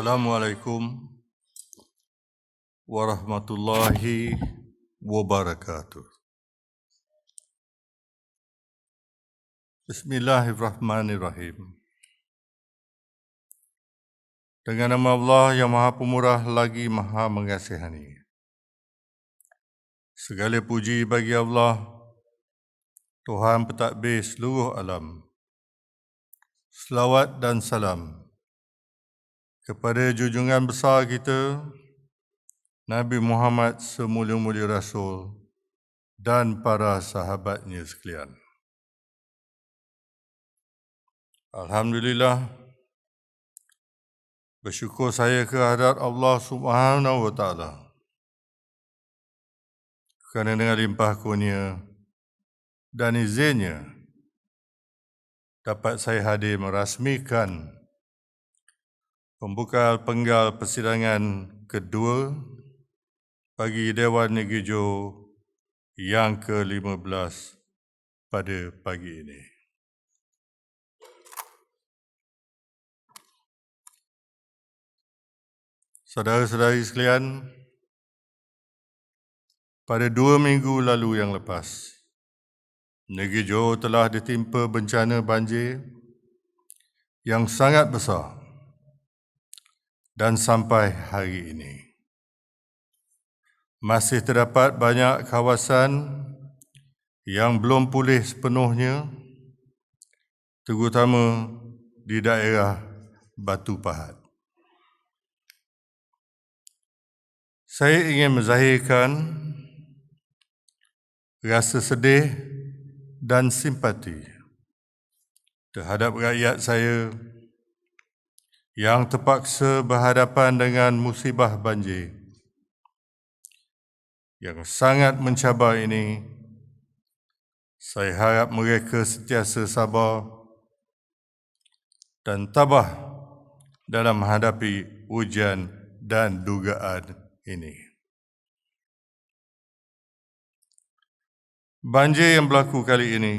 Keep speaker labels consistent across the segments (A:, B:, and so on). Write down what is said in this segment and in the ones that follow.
A: Assalamualaikum warahmatullahi wabarakatuh. Bismillahirrahmanirrahim. Dengan nama Allah yang Maha Pemurah lagi Maha Mengasihani. Segala puji bagi Allah, Tuhan pentadbir seluruh alam. Selawat dan salam kepada junjungan besar kita, Nabi Muhammad semulia-mulia Rasul dan para sahabatnya sekalian. Alhamdulillah, bersyukur saya kehadrat Allah Subhanahu wa Ta'ala kerana dengan limpah kurnia dan izinnya dapat saya hadir merasmikan pembukaan penggal persidangan kedua bagi Dewan Negeri Johor yang ke-15 pada pagi ini. Saudara-saudari sekalian, pada 2 minggu lalu yang lepas, Negeri Johor telah ditimpa bencana banjir yang sangat besar dan sampai hari ini masih terdapat banyak kawasan yang belum pulih sepenuhnya, terutama di daerah Batu Pahat. Saya ingin menzahirkan rasa sedih dan simpati terhadap rakyat saya yang terpaksa berhadapan dengan musibah banjir yang sangat mencabar ini. Saya harap mereka sentiasa sabar dan tabah dalam menghadapi ujian dan dugaan ini. Banjir yang berlaku kali ini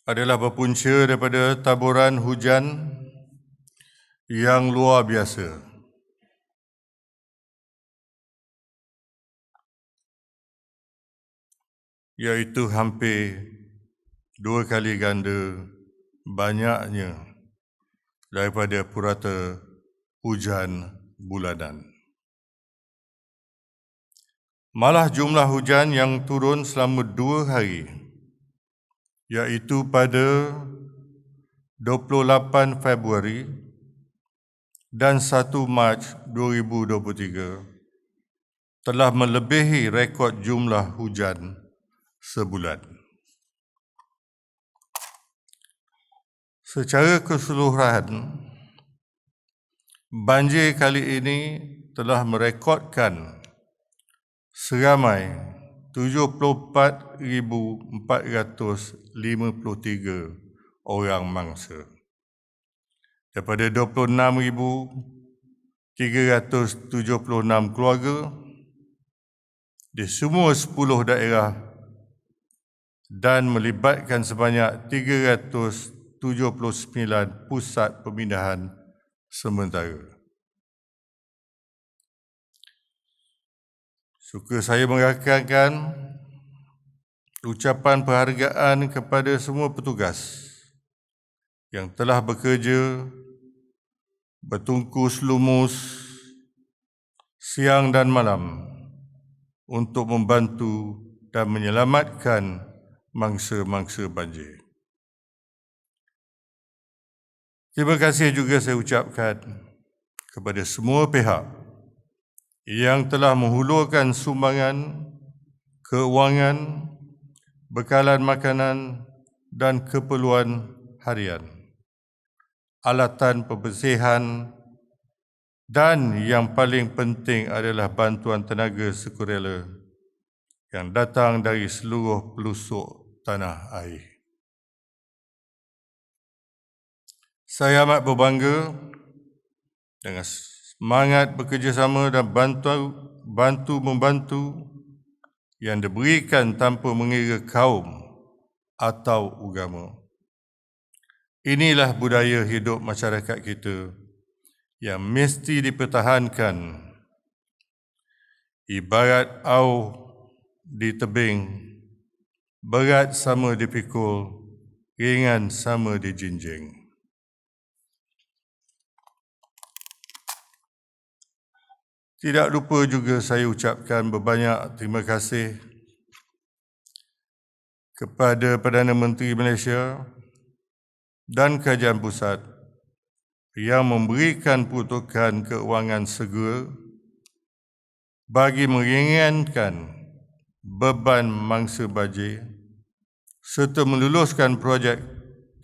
A: adalah berpunca daripada taburan hujan yang luar biasa. Iaitu hampir 2 kali ganda banyaknya daripada purata hujan bulanan. Malah jumlah hujan yang turun selama 2 hari, iaitu pada 28 Februari dan 1 Mac 2023, telah melebihi rekod jumlah hujan sebulan. Secara keseluruhan, banjir kali ini telah merekodkan seramai 74,453 orang mangsa daripada 26,376 keluarga di semua 10 daerah dan melibatkan sebanyak 379 pusat pemindahan sementara. Suka saya merakamkan ucapan penghargaan kepada semua petugas yang telah bekerja bertungkus lumus siang dan malam untuk membantu dan menyelamatkan mangsa-mangsa banjir. Terima kasih juga saya ucapkan kepada semua pihak yang telah menghulurkan sumbangan, keuangan, bekalan makanan dan keperluan harian, alatan pembersihan, dan yang paling penting adalah bantuan tenaga sukarela yang datang dari seluruh pelosok tanah air. Saya amat berbangga dengan semangat bekerjasama dan bantu-membantu yang diberikan tanpa mengira kaum atau agama. Inilah budaya hidup masyarakat kita yang mesti dipertahankan. Ibarat au di tebing, berat sama dipikul, ringan sama dijinjing. Tidak lupa juga saya ucapkan berbanyak terima kasih kepada Perdana Menteri Malaysia dan Kerajaan Pusat yang memberikan peruntukan keuangan segera bagi meringankan beban mangsa banjir serta meluluskan projek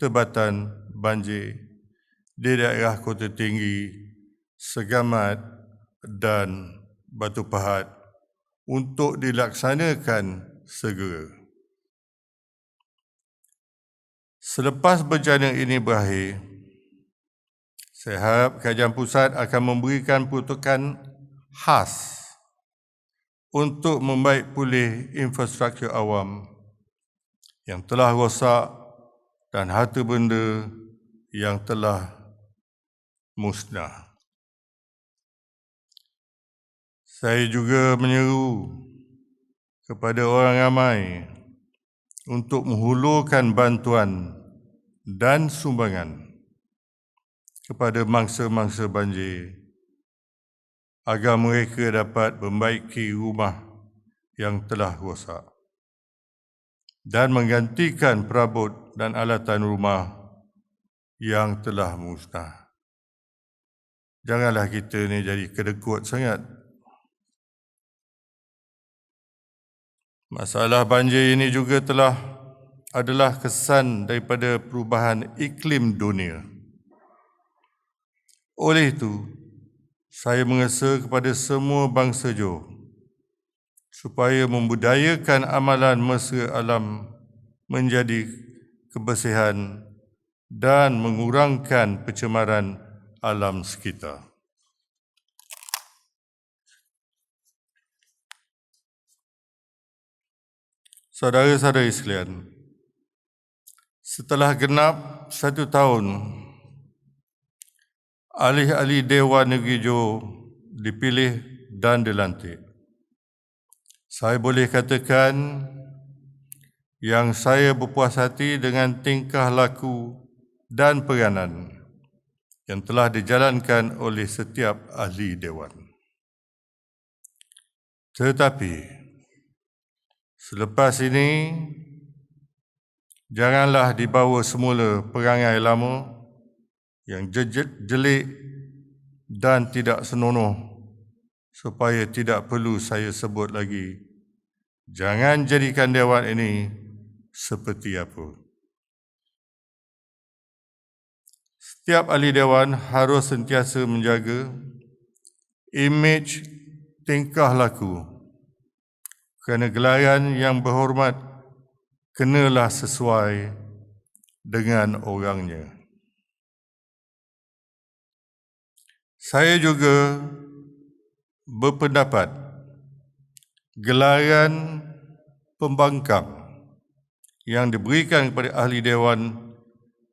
A: tebatan banjir di daerah Kota Tinggi, Segamat dan Batu Pahat untuk dilaksanakan segera. Selepas bencana ini berakhir, saya harap Kerajaan Pusat akan memberikan peruntukan khas untuk membaik pulih infrastruktur awam yang telah rosak dan harta benda yang telah musnah. Saya juga menyeru kepada orang ramai untuk menghulurkan bantuan dan sumbangan kepada mangsa-mangsa banjir agar mereka dapat membaiki rumah yang telah rosak dan menggantikan perabot dan alatan rumah yang telah musnah. Janganlah kita ni jadi kedekut sangat. Masalah banjir ini juga adalah kesan daripada perubahan iklim dunia. Oleh itu, saya mengesa kepada semua bangsa Johor supaya membudayakan amalan mesra alam menjadi kebersihan dan mengurangkan pencemaran alam sekitar. Saudara-saudari sekalian, setelah genap 1 tahun, ahli-ahli Dewan Negeri Johor dipilih dan dilantik. Saya boleh katakan yang saya berpuas hati dengan tingkah laku dan peranan yang telah dijalankan oleh setiap ahli Dewan. Tetapi selepas ini, janganlah dibawa semula perangai lama yang jelik dan tidak senonoh supaya tidak perlu saya sebut lagi. Jangan jadikan Dewan ini seperti apa. Setiap ahli Dewan harus sentiasa menjaga imej tingkah laku kerana gelaran yang berhormat kenalah sesuai dengan orangnya. Saya juga berpendapat gelaran pembangkang yang diberikan kepada ahli Dewan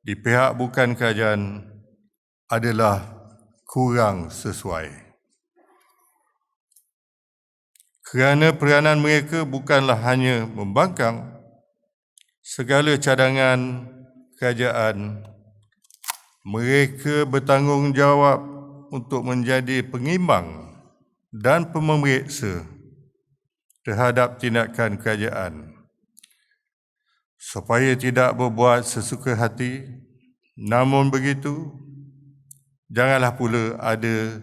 A: di pihak bukan kerajaan adalah kurang sesuai. Kerana peranan mereka bukanlah hanya membangkang segala cadangan kerajaan, mereka bertanggungjawab untuk menjadi pengimbang dan pemeriksa terhadap tindakan kerajaan supaya tidak berbuat sesuka hati. Namun begitu, janganlah pula ada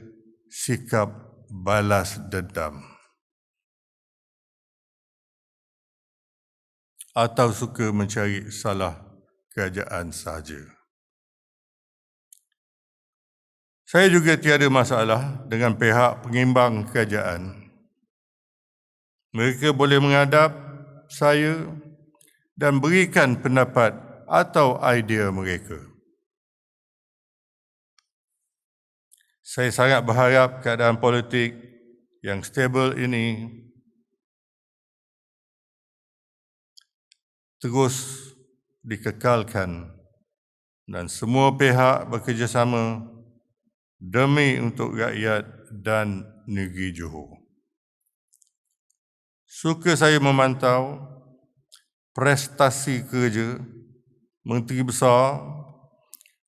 A: sikap balas dendam atau suka mencari salah kerajaan sahaja. Saya juga tiada masalah dengan pihak pengimbang kerajaan. Mereka boleh menghadap saya dan berikan pendapat atau idea mereka. Saya sangat berharap keadaan politik yang stabil ini terus dikekalkan dan semua pihak bekerjasama demi untuk rakyat dan negeri Johor. Suka saya memantau prestasi kerja Menteri Besar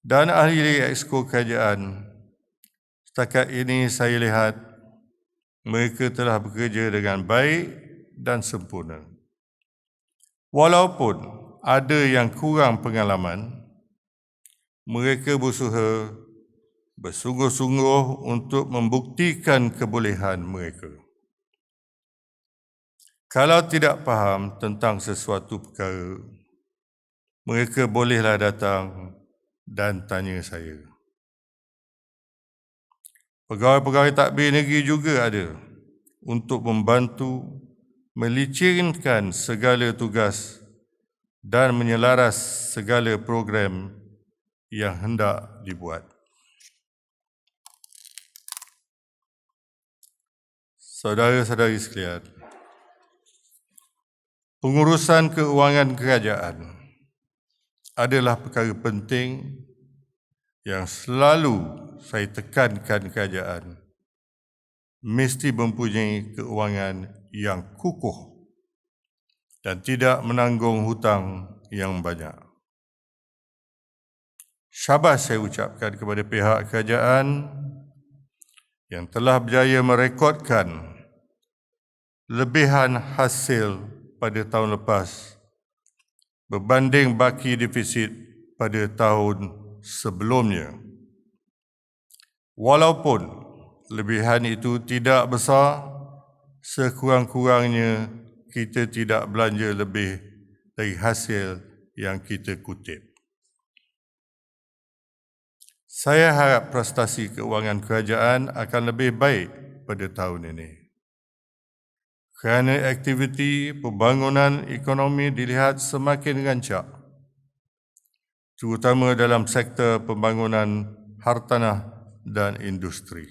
A: dan ahli Exco Kerajaan. Setakat ini saya lihat mereka telah bekerja dengan baik dan sempurna. Walaupun ada yang kurang pengalaman, mereka berusaha bersungguh-sungguh untuk membuktikan kebolehan mereka. Kalau tidak faham tentang sesuatu perkara, mereka bolehlah datang dan tanya saya. Pegawai-pegawai tadbir negeri juga ada untuk membantu melicinkan segala tugas dan menyelaras segala program yang hendak dibuat. Saudara-saudari sekalian, pengurusan keuangan kerajaan adalah perkara penting yang selalu saya tekankan kerajaan mesti mempunyai keuangan yang kukuh dan tidak menanggung hutang yang banyak. Syabas saya ucapkan kepada pihak kerajaan yang telah berjaya merekodkan lebihan hasil pada tahun lepas berbanding baki defisit pada tahun sebelumnya. Walaupun lebihan itu tidak besar, sekurang-kurangnya kita tidak belanja lebih dari hasil yang kita kutip. Saya harap prestasi keuangan kerajaan akan lebih baik pada tahun ini, kerana aktiviti pembangunan ekonomi dilihat semakin rancak, terutama dalam sektor pembangunan hartanah dan industri.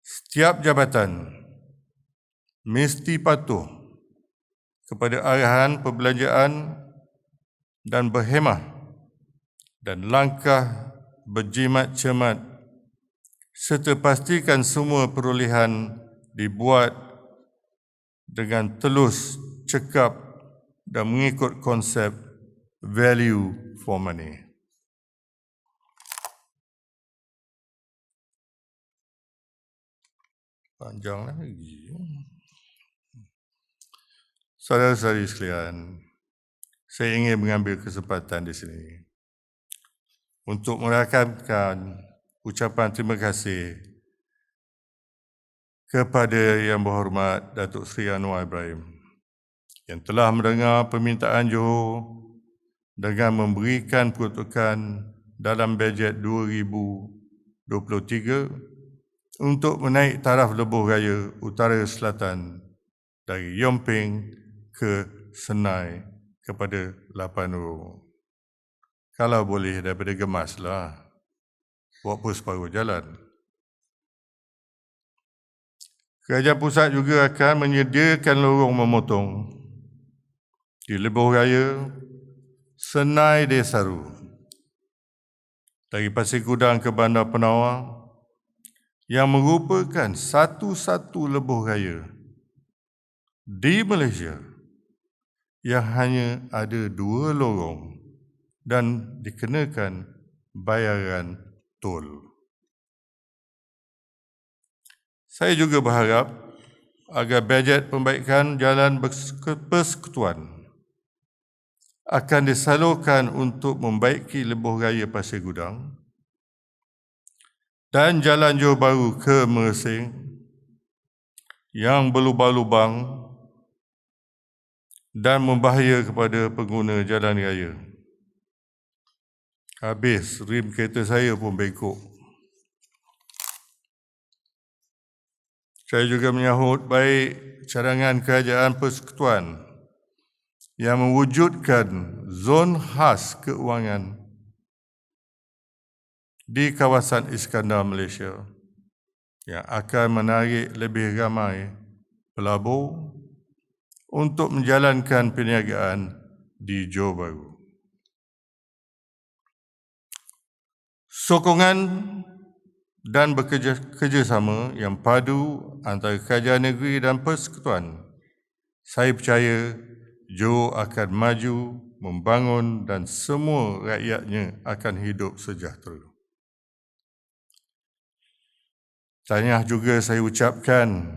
A: Setiap jabatan mesti patuh kepada arahan perbelanjaan dan berhemah dan langkah berjimat cermat serta pastikan semua perolehan dibuat dengan telus, cekap dan mengikut konsep value for money. Panjang lagi. Saudara-saudari sekalian, saya ingin mengambil kesempatan di sini untuk merakamkan ucapan terima kasih kepada Yang Berhormat Datuk Seri Anwar Ibrahim yang telah mendengar permintaan Johor dengan memberikan peruntukan dalam bajet 2023 untuk menaik taraf lebuh raya Utara Selatan dari Yomping ke Senai kepada 8 euro. Kalau boleh daripada Gemaslah, walaupun separuh jalan. Kerajaan pusat juga akan menyediakan lorong memotong di lebuh raya Senai Desaru dari Pasir Gudang ke Bandar Penawar yang merupakan satu-satu lebuh raya di Malaysia yang hanya ada 2 lorong dan dikenakan bayaran tol. Saya juga berharap agar bajet pembaikan jalan persekutuan akan disalurkan untuk membaiki lebuh raya Pasir Gudang dan jalan Johor Bahru ke Mersing yang berlubang-lubang dan membahaya kepada pengguna jalan raya. Habis rim kereta saya pun bengkok. Saya juga menyahut baik cadangan kerajaan persekutuan yang mewujudkan zon khas keuangan di kawasan Iskandar Malaysia yang akan menarik lebih ramai pelabur untuk menjalankan perniagaan di Johor Bahru. Sokongan dan bekerjasama yang padu antara kerajaan negeri dan persekutuan, saya percaya Johor akan maju, membangun dan semua rakyatnya akan hidup sejahtera. Tahniah juga saya ucapkan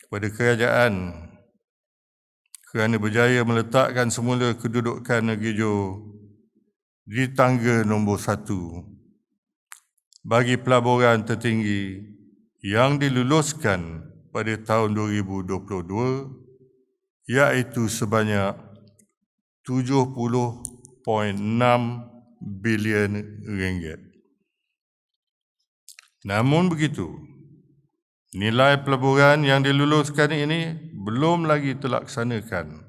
A: kepada kerajaan kerana berjaya meletakkan semula kedudukan negeri Johor di tangga nombor 1 bagi pelaburan tertinggi yang diluluskan pada tahun 2022, iaitu sebanyak 70.6 bilion ringgit. Namun begitu, nilai pelaburan yang diluluskan ini belum lagi terlaksanakan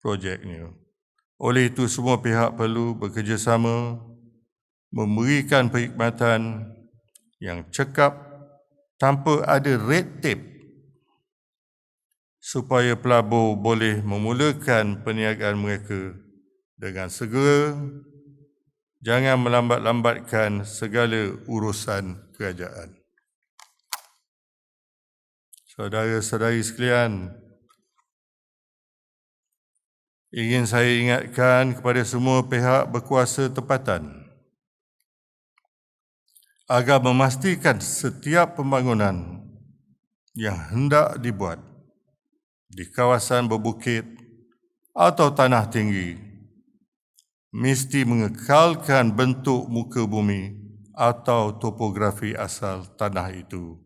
A: projeknya. Oleh itu, semua pihak perlu bekerjasama memberikan perkhidmatan yang cekap tanpa ada red tape supaya pelabur boleh memulakan perniagaan mereka dengan segera. Jangan melambat-lambatkan segala urusan kerajaan. Saudara-saudari sekalian, ingin saya ingatkan kepada semua pihak berkuasa tempatan agar memastikan setiap pembangunan yang hendak dibuat di kawasan berbukit atau tanah tinggi mesti mengekalkan bentuk muka bumi atau topografi asal tanah itu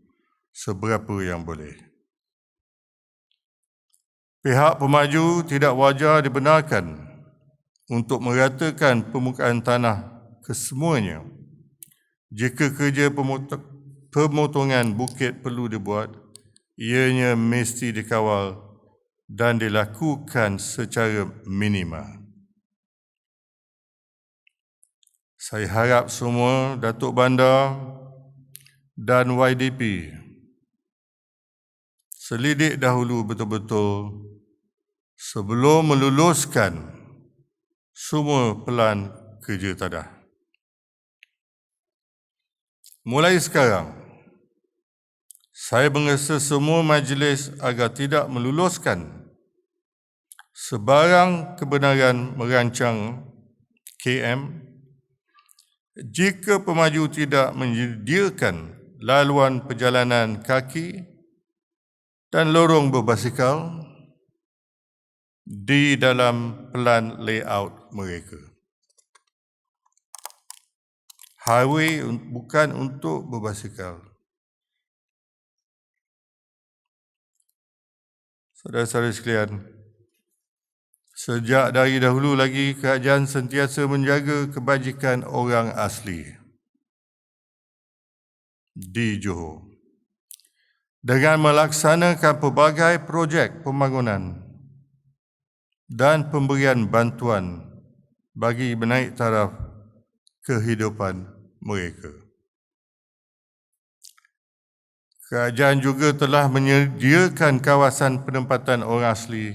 A: seberapa yang boleh. Pihak pemaju tidak wajar dibenarkan untuk meratakan permukaan tanah kesemuanya. Jika kerja pemotongan bukit perlu dibuat, ianya mesti dikawal dan dilakukan secara minima. Saya harap semua Datuk Bandar dan YDP selidik dahulu betul-betul sebelum meluluskan semua pelan kerja tadah. Mulai sekarang, saya mengesa semua majlis agar tidak meluluskan sebarang kebenaran merancang KM jika pemaju tidak menyediakan laluan perjalanan kaki dan lorong berbasikal di dalam pelan layout mereka. Highway bukan untuk berbasikal. Saudara-saudara sekalian, sejak dari dahulu lagi kerajaan sentiasa menjaga kebajikan orang asli di Johor dengan melaksanakan pelbagai projek pembangunan dan pemberian bantuan bagi menaik taraf kehidupan mereka. Kerajaan juga telah menyediakan kawasan penempatan orang asli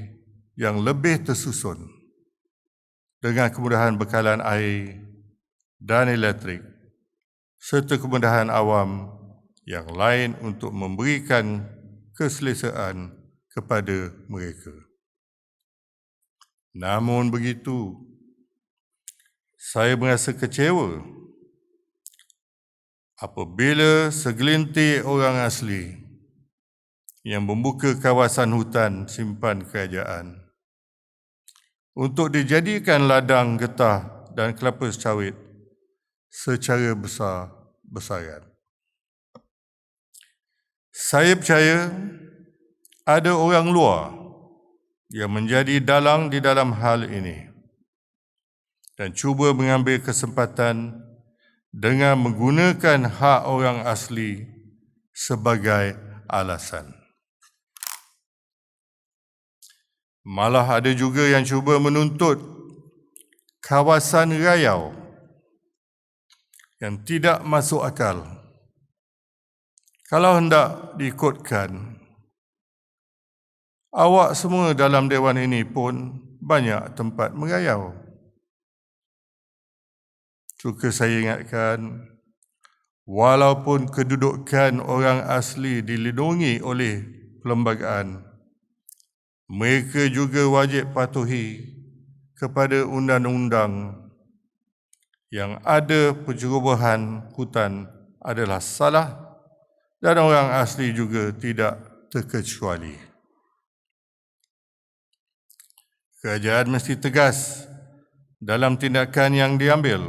A: yang lebih tersusun dengan kemudahan bekalan air dan elektrik serta kemudahan awam yang lain untuk memberikan keselesaan kepada mereka. Namun begitu, saya merasa kecewa apabila segelintir orang asli yang membuka kawasan hutan simpan kerajaan untuk dijadikan ladang getah dan kelapa sawit secara besar-besaran. Saya percaya ada orang luar yang menjadi dalang di dalam hal ini dan cuba mengambil kesempatan dengan menggunakan hak orang asli sebagai alasan. Malah ada juga yang cuba menuntut kawasan rayau yang tidak masuk akal. Kalau hendak diikutkan, awak semua dalam dewan ini pun banyak tempat merayau. suka saya ingatkan, walaupun kedudukan orang asli dilindungi oleh perlembagaan, mereka juga wajib patuhi kepada undang-undang. Yang ada pencerobohan hutan adalah salah dan orang asli juga tidak terkecuali. Kerajaan mesti tegas dalam tindakan yang diambil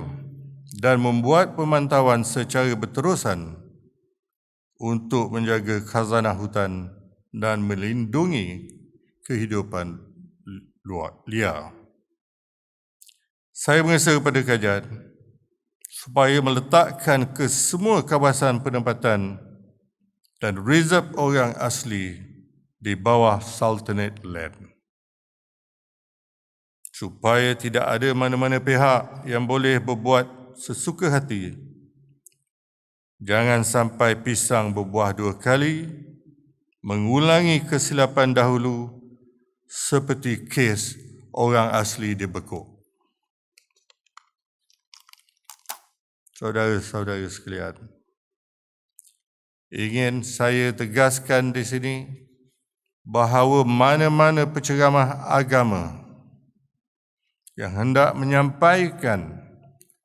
A: dan membuat pemantauan secara berterusan untuk menjaga khazanah hutan dan melindungi kehidupan liar. Saya mengasa kepada kerajaan supaya meletakkan ke semua kawasan penempatan dan reserve orang asli di bawah Sultanate Land, supaya tidak ada mana-mana pihak yang boleh berbuat sesuka hati. Jangan sampai pisang berbuah dua kali, mengulangi kesilapan dahulu seperti kes orang asli dibekuk. Saudara-saudara sekalian, ingin saya tegaskan di sini bahawa mana-mana penceramah agama yang hendak menyampaikan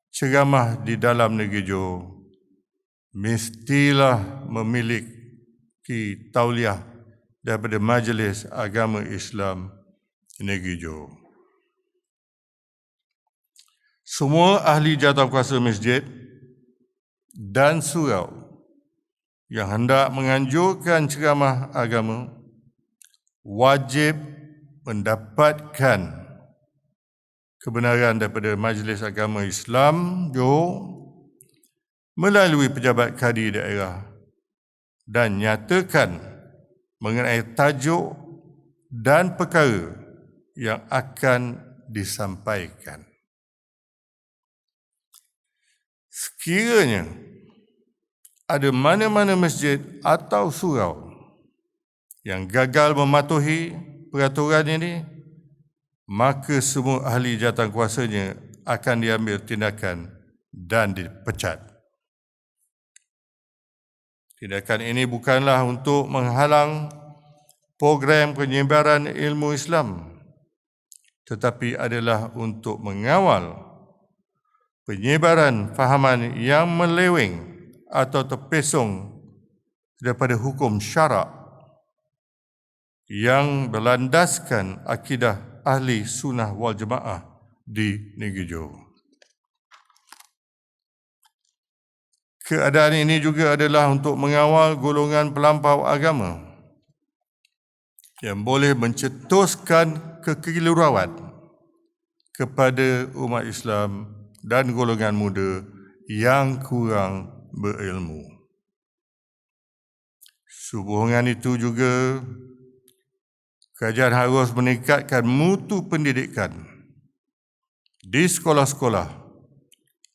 A: ceramah di dalam negeri Johor mestilah memiliki tauliah daripada Majlis Agama Islam Negeri Johor. Semua ahli jawatankuasa masjid dan surau yang hendak menganjurkan ceramah agama wajib mendapatkan kebenaran daripada Majlis Agama Islam Johor melalui pejabat kadi daerah dan nyatakan mengenai tajuk dan perkara yang akan disampaikan. Sekiranya ada mana-mana masjid atau surau yang gagal mematuhi peraturan ini, maka semua ahli jawatankuasanya akan diambil tindakan dan dipecat. Tindakan ini bukanlah untuk menghalang program penyebaran ilmu Islam, tetapi adalah untuk mengawal penyebaran fahaman yang meleweng atau terpesong daripada hukum syarak yang berlandaskan akidah ahli sunnah wal jemaah di negeri Johor. Keadaan ini juga adalah untuk mengawal golongan pelampau agama yang boleh mencetuskan kekeliruan kepada umat Islam dan golongan muda yang kurang berilmu. Sehubungan itu juga, kerajaan harus meningkatkan mutu pendidikan di sekolah-sekolah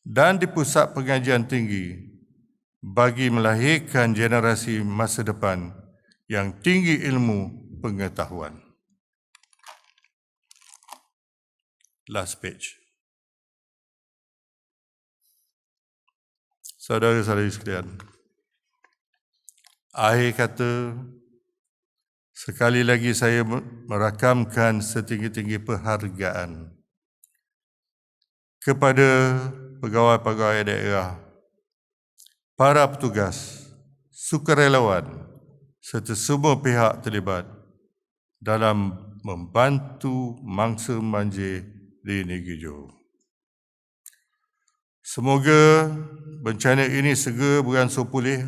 A: dan di pusat pengajian tinggi bagi melahirkan generasi masa depan yang tinggi ilmu pengetahuan. Last page. Saudara-saudari sekalian, akhir kata, sekali lagi saya merakamkan setinggi-tinggi penghargaan kepada pegawai-pegawai daerah, para petugas, sukarelawan serta semua pihak terlibat dalam membantu mangsa banjir di negeri Johor. Semoga bencana ini segera beransur pulih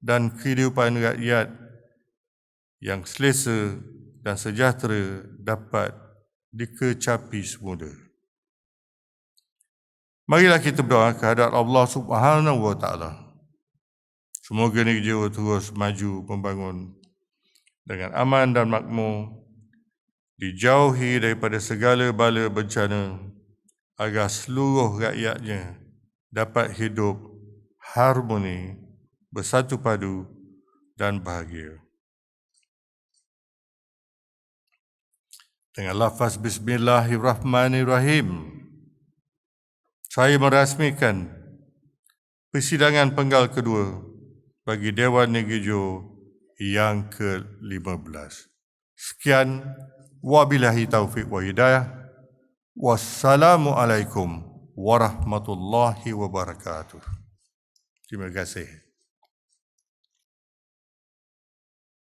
A: dan kehidupan rakyat yang selesa dan sejahtera dapat dikecapi semula. Marilah kita berdoa kehadrat Allah Subhanahu wa Ta'ala. Semoga negeri Johor terus maju membangun dengan aman dan makmur, dijauhi daripada segala bala bencana, agar seluruh rakyatnya dapat hidup harmoni, bersatu padu dan bahagia. Dengan lafaz Bismillahirrahmanirrahim, saya merasmikan persidangan penggal kedua bagi Dewan Negeri Johor yang ke-15. Sekian, wabillahi taufiq wa hidayah. Wassalamualaikum warahmatullahi wabarakatuh. Terima kasih.